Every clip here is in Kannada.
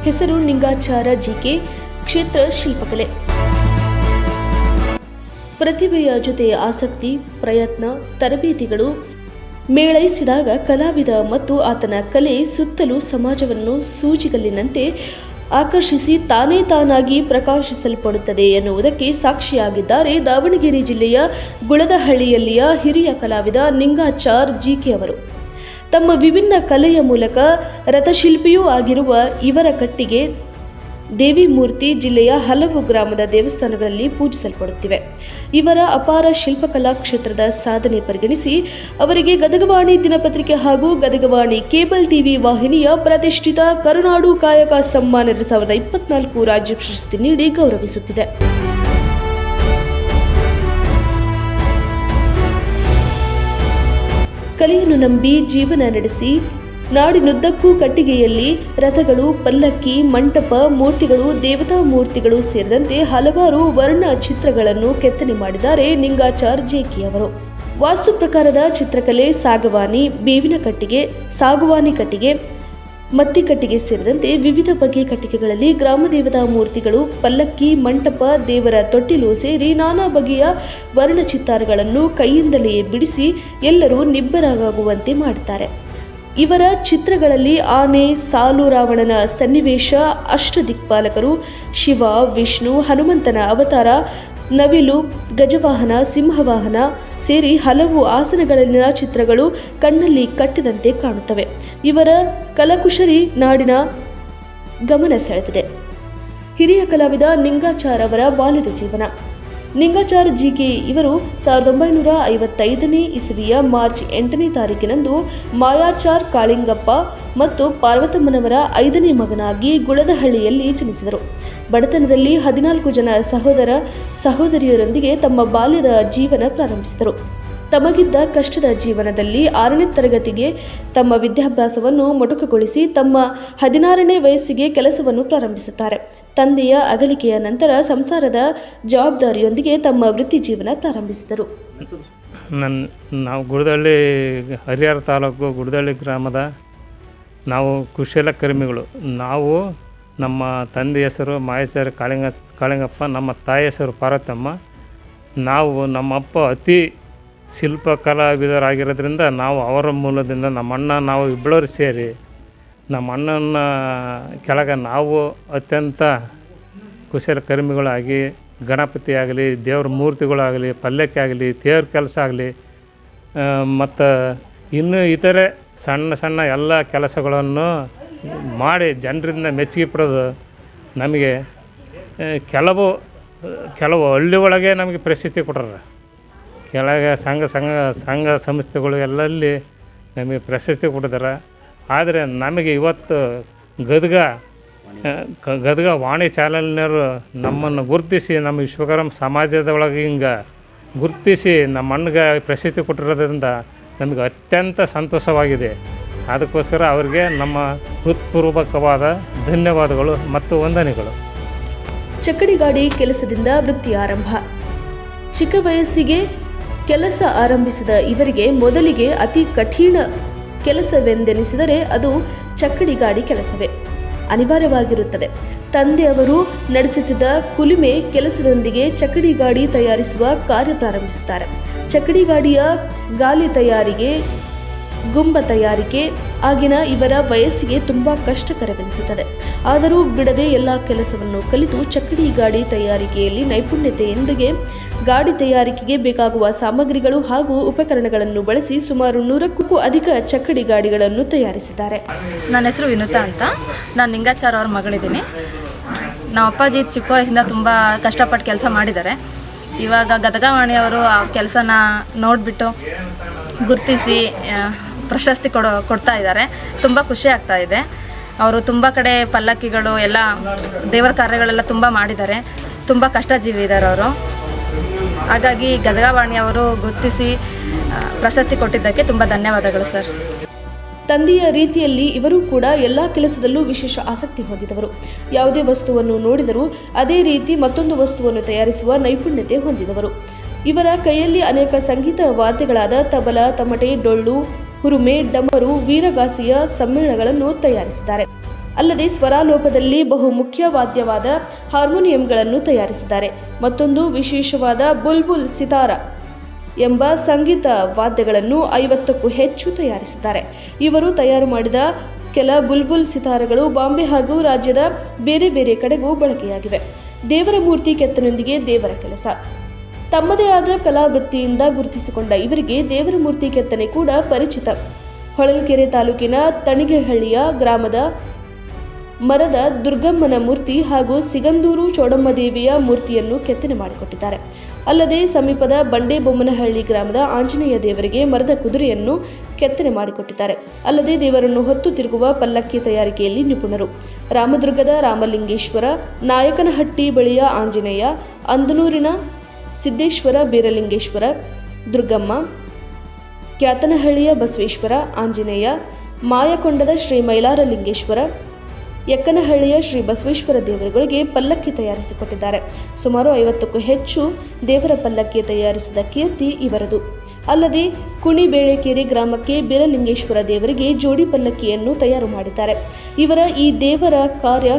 ಹೆಸರು ನಿಂಗಾಚಾರ ಜಿಕೆ. ಕ್ಷೇತ್ರ ಶಿಲ್ಪಕಲೆ. ಪ್ರತಿಭೆಯ ಜೊತೆ ಆಸಕ್ತಿ, ಪ್ರಯತ್ನ, ತರಬೇತಿಗಳು ಮೇಳೈಸಿದಾಗ ಕಲಾವಿದ ಮತ್ತು ಆತನ ಕಲೆ ಸುತ್ತಲೂ ಸಮಾಜವನ್ನು ಸೂಜಿಗಲ್ಲಿನಂತೆ ಆಕರ್ಷಿಸಿ ತಾನಾಗಿ ಪ್ರಕಾಶಿಸಲ್ಪಡುತ್ತದೆ ಎನ್ನುವುದಕ್ಕೆ ಸಾಕ್ಷಿಯಾಗಿದ್ದಾರೆ ದಾವಣಗೆರೆ ಜಿಲ್ಲೆಯ ಗುಳದಹಳ್ಳಿಯಲ್ಲಿಯ ಹಿರಿಯ ಕಲಾವಿದ ನಿಂಗಾಚಾರ್ ಜಿಕೆ ಅವರು. ತಮ್ಮ ವಿಭಿನ್ನ ಕಲೆಯ ಮೂಲಕ ರಥಶಿಲ್ಪಿಯೂ ಆಗಿರುವ ಇವರ ಕಟ್ಟಿಗೆ ದೇವಿ ಮೂರ್ತಿ ಜಿಲ್ಲೆಯ ಹಲವು ಗ್ರಾಮದ ದೇವಸ್ಥಾನಗಳಲ್ಲಿ ಪೂಜಿಸಲ್ಪಡುತ್ತಿವೆ. ಇವರ ಅಪಾರ ಶಿಲ್ಪಕಲಾ ಕ್ಷೇತ್ರದ ಸಾಧನೆ ಪರಿಗಣಿಸಿ ಅವರಿಗೆ ಗದಗವಾಣಿ ದಿನಪತ್ರಿಕೆ ಹಾಗೂ ಗದಗವಾಣಿ ಕೇಬಲ್ ಟಿವಿ ವಾಹಿನಿಯ ಪ್ರತಿಷ್ಠಿತ ಕರುನಾಡು ಕಾಯಕ ಸಮ್ಮಾನ 2024 ರಾಜ್ಯ ಪ್ರಶಸ್ತಿ ನೀಡಿ ಗೌರವಿಸುತ್ತಿದೆ. ಕಲೆಯನ್ನು ನಂಬಿ ಜೀವನ ನಡೆಸಿ ನಾಡಿನುದ್ದಕ್ಕೂ ಕಟ್ಟಿಗೆಯಲ್ಲಿ ರಥಗಳು, ಪಲ್ಲಕ್ಕಿ, ಮಂಟಪ, ಮೂರ್ತಿಗಳು, ದೇವತಾ ಮೂರ್ತಿಗಳು ಸೇರಿದಂತೆ ಹಲವಾರು ವರ್ಣ ಚಿತ್ರಗಳನ್ನು ಕೆತ್ತನೆ ಮಾಡಿದ್ದಾರೆ ನಿಂಗಾಚಾರ್ ಜೇಕೆ ಅವರು. ವಾಸ್ತು ಪ್ರಕಾರದ ಚಿತ್ರಕಲೆ, ಸಾಗವಾನಿ, ಬೇವಿನ ಕಟ್ಟಿಗೆ, ಸಾಗುವಾನಿ ಕಟ್ಟಿಗೆ, ಮತ್ತಿ ಕಟ್ಟಿಗೆ ಸೇರಿದಂತೆ ವಿವಿಧ ಬಗೆಯ ಕಟ್ಟಿಗೆಗಳಲ್ಲಿ ಗ್ರಾಮದೇವತಾ ಮೂರ್ತಿಗಳು, ಪಲ್ಲಕ್ಕಿ, ಮಂಟಪ, ದೇವರ ತೊಟ್ಟಿಲು ಸೇರಿ ನಾನಾ ಬಗೆಯ ವರ್ಣಚಿತ್ತಾರಗಳನ್ನು ಕೈಯಿಂದಲೇ ಬಿಡಿಸಿ ಎಲ್ಲರೂ ನಿಬ್ಬರಾಗುವಂತೆ ಮಾಡುತ್ತಾರೆ. ಇವರ ಚಿತ್ರಗಳಲ್ಲಿ ಆನೆ, ಸಾಲು ರಾವಣನ ಸನ್ನಿವೇಶ, ಅಷ್ಟದಿಕ್ಪಾಲಕರು, ಶಿವ, ವಿಷ್ಣು, ಹನುಮಂತನ ಅವತಾರ, ನವಿಲು, ಗಜವಾಹನ, ಸಿಂಹವಾಹನ ಸೇರಿ ಹಲವು ಆಸನಗಳಲ್ಲಿನ ಚಿತ್ರಗಳು ಕಣ್ಣಲ್ಲಿ ಕಟ್ಟಿದಂತೆ ಕಾಣುತ್ತವೆ. ಇವರ ಕಲಾಕುಶಲಿ ನಾಡಿನ ಗಮನ ಸೆಳೆದಿದೆ. ಹಿರಿಯ ಕಲಾವಿದ ನಿಂಗಾಚಾರ್ ಅವರ ಬಾಲ್ಯದ ಜೀವನ. ನಿಂಗಾಚಾರ್ ಜಿಕೆ ಇವರು 1955ನೇ ಇಸವಿಯ ಮಾರ್ಚ್ 8ನೇ ತಾರೀಕಿನಂದು ಮಾಯಾಚಾರ್ ಕಾಳಿಂಗಪ್ಪ ಮತ್ತು ಪಾರ್ವತಮ್ಮನವರ 5ನೇ ಮಗನಾಗಿ ಗುಳದಹಳ್ಳಿಯಲ್ಲಿ ಜನಿಸಿದರು. ಬಡತನದಲ್ಲಿ 14 ಜನ ಸಹೋದರ ಸಹೋದರಿಯರೊಂದಿಗೆ ತಮ್ಮ ಬಾಲ್ಯದ ಜೀವನ ಪ್ರಾರಂಭಿಸಿದರು. ತಮಗಿದ್ದ ಕಷ್ಟದ ಜೀವನದಲ್ಲಿ 6ನೇ ತರಗತಿಗೆ ತಮ್ಮ ವಿದ್ಯಾಭ್ಯಾಸವನ್ನು ಮೊಟಕುಗೊಳಿಸಿ ತಮ್ಮ 16ನೇ ವಯಸ್ಸಿಗೆ ಕೆಲಸವನ್ನು ಪ್ರಾರಂಭಿಸುತ್ತಾರೆ. ತಂದೆಯ ಅಗಲಿಕೆಯ ನಂತರ ಸಂಸಾರದ ಜವಾಬ್ದಾರಿಯೊಂದಿಗೆ ತಮ್ಮ ವೃತ್ತಿ ಜೀವನ ಪ್ರಾರಂಭಿಸಿದರು. ನಾವು ಗುಡದಹಳ್ಳಿ, ಹರಿಹರ ತಾಲೂಕು ಗುಡದಹಳ್ಳಿ ಗ್ರಾಮದ ನಾವು ಕುಶಲಕರ್ಮಿಗಳು. ನಾವು ನಮ್ಮ ತಂದೆ ಹೆಸರು ಮಾಯಚಾರಿ ಕಾಳಿಂಗಪ್ಪ, ನಮ್ಮ ತಾಯಿ ಹೆಸರು ಪಾರ್ವತಮ್ಮ. ನಮ್ಮ ಅಪ್ಪ ಅತಿ ಶಿಲ್ಪ ಕಲಾವಿದರಾಗಿರೋದ್ರಿಂದ ನಾವು ಅವರ ಮೂಲದಿಂದ ನಮ್ಮ ಅಣ್ಣ ನಾವು ಇಬ್ಬರು ಸೇರಿ ನಮ್ಮ ಅಣ್ಣನ ಕೆಳಗೆ ನಾವು ಅತ್ಯಂತ ಕುಶಲಕರ್ಮಿಗಳಾಗಿ ಗಣಪತಿ ಆಗಲಿ, ದೇವ್ರ ಮೂರ್ತಿಗಳಾಗಲಿ, ಪಲ್ಲಕ್ಕಿ ಆಗಲಿ, ತೇರು ಕೆಲಸ ಆಗಲಿ ಮತ್ತು ಇನ್ನೂ ಇತರೆ ಸಣ್ಣ ಸಣ್ಣ ಎಲ್ಲ ಕೆಲಸಗಳನ್ನು ಮಾಡಿ ಜನರಿಂದ ಮೆಚ್ಚುಗೆ ಪಡೆದು ನಮಗೆ ಕೆಲವು ಹಳ್ಳಿ ಒಳಗೆ ನಮಗೆ ಪ್ರಶಸ್ತಿ ಕೊಟ್ಟಾರ. ಕೆಳಗೆ ಸಂಘ ಸಂಸ್ಥೆಗಳು ಎಲ್ಲಲ್ಲಿ ನಮಗೆ ಪ್ರಶಸ್ತಿ ಕೊಟ್ಟಿದ್ದಾರೆ. ಆದರೆ ನಮಗೆ ಇವತ್ತು ಗದಗ ವಾಣಿ ಚಾನಲ್ನವರು ನಮ್ಮನ್ನು ಗುರುತಿಸಿ ನಮ್ಮ ವಿಶ್ವಕರ್ಮ ಸಮಾಜದೊಳಗೆ ಗುರುತಿಸಿ ನಮ್ಮ ಅಣ್ಣಗೆ ಪ್ರಶಸ್ತಿ ಕೊಟ್ಟಿರೋದ್ರಿಂದ ನಮಗೆ ಅತ್ಯಂತ ಸಂತೋಷವಾಗಿದೆ. ಅದಕ್ಕೋಸ್ಕರ ಅವರಿಗೆ ನಮ್ಮ ಹೃತ್ಪೂರ್ವಕವಾದ ಧನ್ಯವಾದಗಳು ಮತ್ತು ವಂದನೆಗಳು. ಚಕ್ಕಡಿ ಗಾಡಿ ಕೆಲಸದಿಂದ ವೃತ್ತಿ ಆರಂಭ. ಚಿಕ್ಕ ವಯಸ್ಸಿಗೆ ಕೆಲಸ ಆರಂಭಿಸಿದ ಇವರಿಗೆ ಮೊದಲಿಗೆ ಅತಿ ಕಠಿಣ ಕೆಲಸವೆಂದೆನಿಸಿದರೆ ಅದು ಚಕ್ಕಡಿ ಗಾಡಿ ಕೆಲಸವೇ ಅನಿವಾರ್ಯವಾಗಿರುತ್ತದೆ. ತಂದೆಯವರು ನಡೆಸುತ್ತಿದ್ದ ಕುಲುಮೆ ಕೆಲಸದೊಂದಿಗೆ ಚಕ್ಕಡಿ ಗಾಡಿ ತಯಾರಿಸುವ ಕಾರ್ಯ ಪ್ರಾರಂಭಿಸುತ್ತಾರೆ. ಚಕ್ಕಡಿ ಗಾಡಿಯ ಗಾಲಿ ತಯಾರಿಗೆ, ಗುಂಬ ತಯಾರಿಕೆ ಆಗಿನ ಇವರ ವಯಸ್ಸಿಗೆ ತುಂಬ ಕಷ್ಟಕರವೆನಿಸುತ್ತದೆ. ಆದರೂ ಬಿಡದೆ ಎಲ್ಲ ಕೆಲಸವನ್ನು ಕಲಿತು ಚಕ್ಕಡಿ ಗಾಡಿ ತಯಾರಿಕೆಯಲ್ಲಿ ನೈಪುಣ್ಯತೆಯೊಂದಿಗೆ ಗಾಡಿ ತಯಾರಿಕೆಗೆ ಬೇಕಾಗುವ ಸಾಮಗ್ರಿಗಳು ಹಾಗೂ ಉಪಕರಣಗಳನ್ನು ಬಳಸಿ ಸುಮಾರು 100ಕ್ಕೂ ಅಧಿಕ ಚಕ್ಕಡಿ ಗಾಡಿಗಳನ್ನು ತಯಾರಿಸಿದ್ದಾರೆ. ನನ್ನ ಹೆಸರು ವಿನುತಾ ಅಂತ. ನಾನು ನಿಂಗಾಚಾರ್ ಅವ್ರ ಮಗಳಿದ್ದೀನಿ. ನಮ್ಮ ಅಪ್ಪಾಜಿ ಚಿಕ್ಕ ವಯಸ್ಸಿಂದ ತುಂಬ ಕಷ್ಟಪಟ್ಟು ಕೆಲಸ ಮಾಡಿದ್ದಾರೆ. ಇವಾಗ ಗದಗವಾಣಿಯವರು ಆ ಕೆಲಸನ ನೋಡಿಬಿಟ್ಟು ಗುರುತಿಸಿ ಪ್ರಶಸ್ತಿ ಕೊಡ್ತಾ ಇದ್ದಾರೆ. ತುಂಬ ಖುಷಿ ಆಗ್ತಾ ಇದೆ. ಅವರು ತುಂಬ ಕಡೆ ಪಲ್ಲಕ್ಕಿಗಳು ಎಲ್ಲ ದೇವರ ಕಾರ್ಯಗಳೆಲ್ಲ ತುಂಬ ಮಾಡಿದ್ದಾರೆ. ತುಂಬ ಕಷ್ಟಜೀವಿ ಇದ್ದಾರೆ ಅವರು. ಹಾಗಾಗಿ ಗದಗವಾಣಿಯವರು ಗುರುತಿಸಿ ಪ್ರಶಸ್ತಿ ಕೊಟ್ಟಿದ್ದಕ್ಕೆ ತುಂಬ ಧನ್ಯವಾದಗಳು ಸರ್. ತಂದೆಯ ರೀತಿಯಲ್ಲಿ ಇವರು ಕೂಡ ಎಲ್ಲ ಕೆಲಸದಲ್ಲೂ ವಿಶೇಷ ಆಸಕ್ತಿ ಹೊಂದಿದವರು. ಯಾವುದೇ ವಸ್ತುವನ್ನು ನೋಡಿದರೂ ಅದೇ ರೀತಿ ಮತ್ತೊಂದು ವಸ್ತುವನ್ನು ತಯಾರಿಸುವ ನೈಪುಣ್ಯತೆ ಹೊಂದಿದವರು. ಇವರ ಕೈಯಲ್ಲಿ ಅನೇಕ ಸಂಗೀತ ವಾದ್ಯಗಳಾದ ತಬಲ, ತಮಟೆ, ಡೊಳ್ಳು, ಹುರುಮೆ, ಡಮರು, ವೀರಗಾಸಿಯ ಸಮ್ಮೇಳನಗಳನ್ನು ತಯಾರಿಸಿದ್ದಾರೆ. ಅಲ್ಲದೆ ಸ್ವರಾಲೋಪದಲ್ಲಿ ಬಹುಮುಖ್ಯ ವಾದ್ಯವಾದ ಹಾರ್ಮೋನಿಯಂಗಳನ್ನು ತಯಾರಿಸಿದ್ದಾರೆ. ಮತ್ತೊಂದು ವಿಶೇಷವಾದ ಬುಲ್ಬುಲ್ ಸಿತಾರ ಎಂಬ ಸಂಗೀತ ವಾದ್ಯಗಳನ್ನು 50ಕ್ಕೂ ಹೆಚ್ಚು ತಯಾರಿಸಿದ್ದಾರೆ. ಇವರು ತಯಾರು ಮಾಡಿದ ಕೆಲ ಬುಲ್ಬುಲ್ ಸಿತಾರಗಳು ಬಾಂಬೆ ಹಾಗೂ ರಾಜ್ಯದ ಬೇರೆ ಬೇರೆ ಕಡೆಗೂ ಬಳಕೆಯಾಗಿವೆ. ದೇವರ ಮೂರ್ತಿ ಕೆತ್ತನೆಯೊಂದಿಗೆ ದೇವರ ಕೆಲಸ. ತಮ್ಮದೇ ಆದ ಕಲಾವೃತ್ತಿಯಿಂದ ಗುರುತಿಸಿಕೊಂಡ ಇವರಿಗೆ ದೇವರ ಮೂರ್ತಿ ಕೆತ್ತನೆ ಕೂಡ ಪರಿಚಿತ. ಹೊಳಲ್ಕೆರೆ ತಾಲೂಕಿನ ತಣಿಗೆಹಳ್ಳಿಯ ಗ್ರಾಮದ ಮರದ ದುರ್ಗಮ್ಮನ ಮೂರ್ತಿ ಹಾಗೂ ಸಿಗಂದೂರು ಚೋಡಮ್ಮದೇವಿಯ ಮೂರ್ತಿಯನ್ನು ಕೆತ್ತನೆ ಮಾಡಿಕೊಟ್ಟಿದ್ದಾರೆ. ಅಲ್ಲದೆ ಸಮೀಪದ ಬಂಡೇಬೊಮ್ಮನಹಳ್ಳಿ ಗ್ರಾಮದ ಆಂಜನೇಯ ದೇವರಿಗೆ ಮರದ ಕುದುರೆಯನ್ನು ಕೆತ್ತನೆ ಮಾಡಿಕೊಟ್ಟಿದ್ದಾರೆ. ಅಲ್ಲದೆ ದೇವರನ್ನು ಹೊತ್ತು ತಿರುಗುವ ಪಲ್ಲಕ್ಕಿ ತಯಾರಿಕೆಯಲ್ಲಿ ನಿಪುಣರು. ರಾಮದುರ್ಗದ ರಾಮಲಿಂಗೇಶ್ವರ, ನಾಯಕನಹಟ್ಟಿ ಬಳಿಯ ಆಂಜನೇಯ, ಅಂದನೂರಿನ ಸಿದ್ದೇಶ್ವರ ಬೀರಲಿಂಗೇಶ್ವರ, ದುರ್ಗಮ್ಮ, ಕ್ಯಾತನಹಳ್ಳಿಯ ಬಸವೇಶ್ವರ, ಆಂಜನೇಯ, ಮಾಯಕೊಂಡದ ಶ್ರೀ ಮೈಲಾರಲಿಂಗೇಶ್ವರ, ಯಕ್ಕನಹಳ್ಳಿಯ ಶ್ರೀ ಬಸವೇಶ್ವರ ದೇವರುಗಳಿಗೆ ಪಲ್ಲಕ್ಕಿ ತಯಾರಿಸಿಕೊಟ್ಟಿದ್ದಾರೆ. ಸುಮಾರು 50ಕ್ಕೂ ಹೆಚ್ಚು ದೇವರ ಪಲ್ಲಕ್ಕಿ ತಯಾರಿಸಿದ ಕೀರ್ತಿ ಇವರದು. ಅಲ್ಲದೆ ಕುಣಿಬೇಳೆಕೆರೆ ಗ್ರಾಮಕ್ಕೆ ಬೀರಲಿಂಗೇಶ್ವರ ದೇವರಿಗೆ ಜೋಡಿ ಪಲ್ಲಕ್ಕಿಯನ್ನು ತಯಾರು ಮಾಡಿದ್ದಾರೆ. ಇವರ ಈ ದೇವರ ಕಾರ್ಯ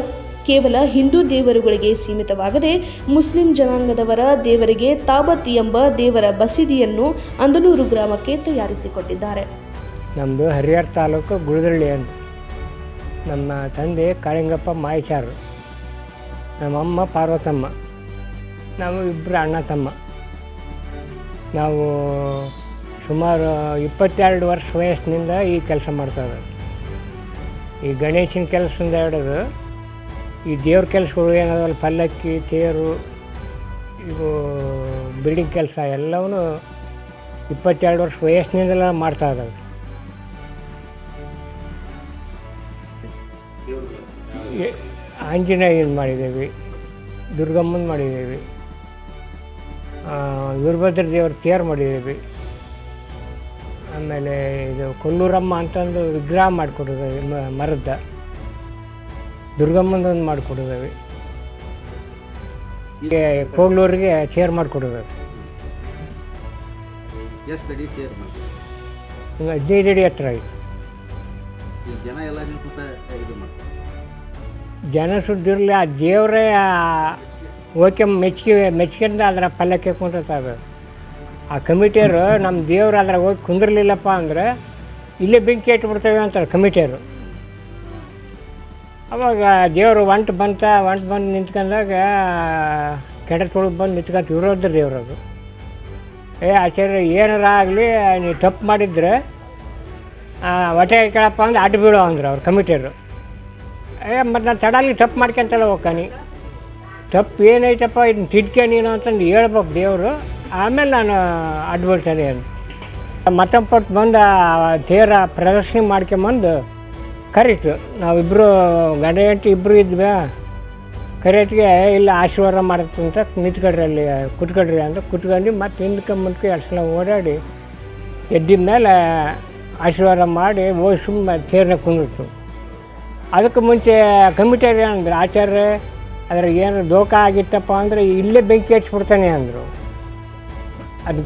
ಕೇವಲ ಹಿಂದೂ ದೇವರುಗಳಿಗೆ ಸೀಮಿತವಾಗದೆ ಮುಸ್ಲಿಂ ಜನಾಂಗದವರ ದೇವರಿಗೆ ತಾಬತ್ ಎಂಬ ದೇವರ ಬಸಿದಿಯನ್ನು ಅಂದನೂರು ಗ್ರಾಮಕ್ಕೆ ತಯಾರಿಸಿಕೊಟ್ಟಿದ್ದಾರೆ. ನಮ್ಮದು ಹರಿಹರ ತಾಲೂಕು ಗುಳದಳ್ಳಿ ಅಂತ. ನಮ್ಮ ತಂದೆ ಕಾಳಿಂಗಪ್ಪ ಮಾಯಚಾರು, ನಮ್ಮಮ್ಮ ಪಾರ್ವತಮ್ಮ, ನಾವು ಇಬ್ಬರು ಅಣ್ಣ ತಮ್ಮ. ನಾವು ಸುಮಾರು 22 ವರ್ಷ ವಯಸ್ಸಿನಿಂದ ಈ ಕೆಲಸ ಮಾಡ್ತಾಯಿದ್ದೆ. ಈ ಗಣೇಶನ ಕೆಲಸದಿಂದ ಹಿಡಿದು ಈ ದೇವ್ರ ಕೆಲಸಗಳು ಏನಾದಲ್ಲ, ಪಲ್ಲಕ್ಕಿ, ತೇರು, ಇವು ಬಿಲ್ಡಿಂಗ್ ಕೆಲಸ ಎಲ್ಲವೂ 22 ವರ್ಷ ವಯಸ್ಸಿನಿಂದೆಲ್ಲ ಮಾಡ್ತಾಯಿದ್ದಾವೆ. ಆಂಜನೇಯನ ಮಾಡಿದ್ದೇವೆ, ದುರ್ಗಮ್ಮನ ಮಾಡಿದ್ದೇವೆ, ವೀರಭದ್ರ ದೇವ್ರ ತೇರು ಮಾಡಿದ್ದೇವೆ. ಆಮೇಲೆ ಇದು ಕೊಲ್ಲೂರಮ್ಮ ಅಂತಂದು ವಿಗ್ರಹ ಮಾಡಿಕೊಟ್ಟಿದ್ದೇವೆ, ಮರದ ದುರ್ಗಮ್ಮನದೊಂದು ಮಾಡಿಕೊಟ್ಟಿದ್ದೇವೆ. ಈಗ ಕೋಗ್ಲೂರಿಗೆ ತೇರು ಮಾಡಿಕೊಟ್ಟಿದ್ದೇವೆ. 15 ಅಡಿ ಹತ್ರ ಆಯಿತು. ಜನ ಸುದ್ದಿರಲಿ, ಆ ದೇವರೇ ಓಕೆ ಮೆಚ್ಕೊಂಡು ಅದರ ಪಲ್ಲಕ್ಕೆ ಕುಂತಿರ್ತಾರೆ. ಆ ಕಮಿಟಿಯವರು ನಮ್ಮ ದೇವ್ರು ಅದ್ರ ಹೋಗಿ ಕುಂದಿರ್ಲಿಲ್ಲಪ್ಪ ಅಂದರೆ ಇಲ್ಲೇ ಬೆಂಕಿ ಇಟ್ಬಿಡ್ತೇವೆ ಅಂತಾರೆ ಕಮಿಟಿಯವರು. ಅವಾಗ ದೇವರು ಒಂಟು ಬಂದು ನಿಂತ್ಕೊಂಡಾಗ ಕೆಟ್ಟ ತೊಳಗೆ ಬಂದು ನಿಂತ್ಕೊಂತ ವಿರೋಧ ದೇವ್ರದು. ಆಚಾರ್ಯ ಏನಾರ ಆಗಲಿ ನೀವು ತಪ್ಪು ಮಾಡಿದ್ರೆ ಹೊಟ್ಟೆ ಕೇಳಪ್ಪ ಅಂದ್ರೆ ಅಡ್ಡು ಬೀಳೋ ಅಂದರು ಅವ್ರು ಕಮಿಟಿಯವರು. ಮತ್ತು ನಾನು ತಡಾಲಿ ತಪ್ಪು ಮಾಡ್ಕೊಂತಲ್ಲ ಹೋಗ್ಕಾನಿ, ತಪ್ಪು ಏನೈತಪ್ಪ ಇದನ್ನ ತಿದ್ಕೆ ನೀನು ಅಂತಂದು ಹೇಳ್ಬೇಕು ದೇವರು, ಆಮೇಲೆ ನಾನು ಅಡ್ಡು ಬೀಳ್ತೇನೆ ಅಂತ. ಮತ್ತೊಂದು ಪಟ್ಟು ಬಂದು ತೇರ ಪ್ರದರ್ಶನ ಮಾಡ್ಕೊಂಬಂದು ಕರೀತು. ನಾವಿಬ್ಬರು ಗಂಡ ಹೆಂಡತಿ ಇಬ್ಬರು ಇದ್ವಿ. ಕರೆಯಟ್ಗೆ ಇಲ್ಲ ಆಶೀರ್ವಾದ ಮಾಡುತ್ತಂತ ನಿಂತ್ಕೊಳ್ರಿ, ಅಲ್ಲಿ ಕುತ್ಕೊಳ್ರಿ ಅಂತ ಕುತ್ಕೊಂಡು ಮತ್ತು ಹಿಂದಕ್ಕೆ ಮುಂದಕ್ಕೆ 2 ಸಲ ಓಡಾಡಿ ಎದ್ದಿದ ಮೇಲೆ ಆಶೀರ್ವಾದ ಮಾಡಿ ಹೋಗಿ ಸುಮ್ಮನೆ ತೇರನ್ನ ಕುಂದಿರ್ತು. ಅದಕ್ಕೆ ಮುಂಚೆ ಕಮಿಟಿಯವ್ರು ಏನಂದ್ರೆ, ಆಚಾರ್ಯ ಅದ್ರ ಏನು ದೋಖ ಆಗಿತ್ತಪ್ಪ ಅಂದರೆ ಇಲ್ಲೇ ಬೆಂಕಿ ಹಚ್ಬಿಡ್ತಾನೆ ಅಂದರು. ಅದು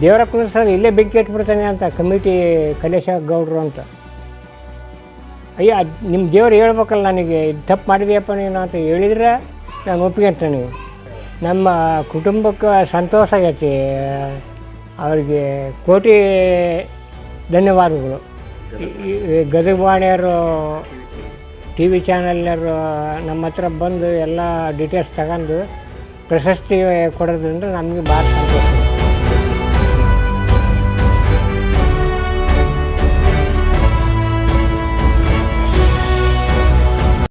ದೇವರ ಕುಂದಿಸೋದು ಇಲ್ಲೇ ಬೆಂಕಿ ಹಚ್ಬಿಡ್ತಾನೆ ಅಂತ ಕಮಿಟಿ ಕಲೇಶ ಗೌಡ್ರು ಅಂತ. ಅಯ್ಯ ನಿಮ್ಮ ದೇವ್ರು ಹೇಳ್ಬೇಕಲ್ಲ, ನನಗೆ ಇದು ತಪ್ಪು ಮಾಡಿದೆಯಪ್ಪ ನೀನು ಅಂತ ಹೇಳಿದರೆ ನಾನು ಒಪ್ಪಿಗೆಂತಾನೆ. ನಮ್ಮ ಕುಟುಂಬಕ್ಕೆ ಸಂತೋಷ ಆಗೈತಿ. ಅವರಿಗೆ ಕೋಟಿ ಧನ್ಯವಾದಗಳು. ಗದಗ ವಾಣಿಯವರು TV ಚಾನಲ್ನವರು ನಮ್ಮ ಹತ್ರ ಬಂದು ಎಲ್ಲ ಡೀಟೇಲ್ಸ್ ತಗೊಂಡು ಪ್ರಶಸ್ತಿ ಕೊಡೋದ್ರಿಂದ ನಮಗೆ ಭಾಳ ಸಂತೋಷ.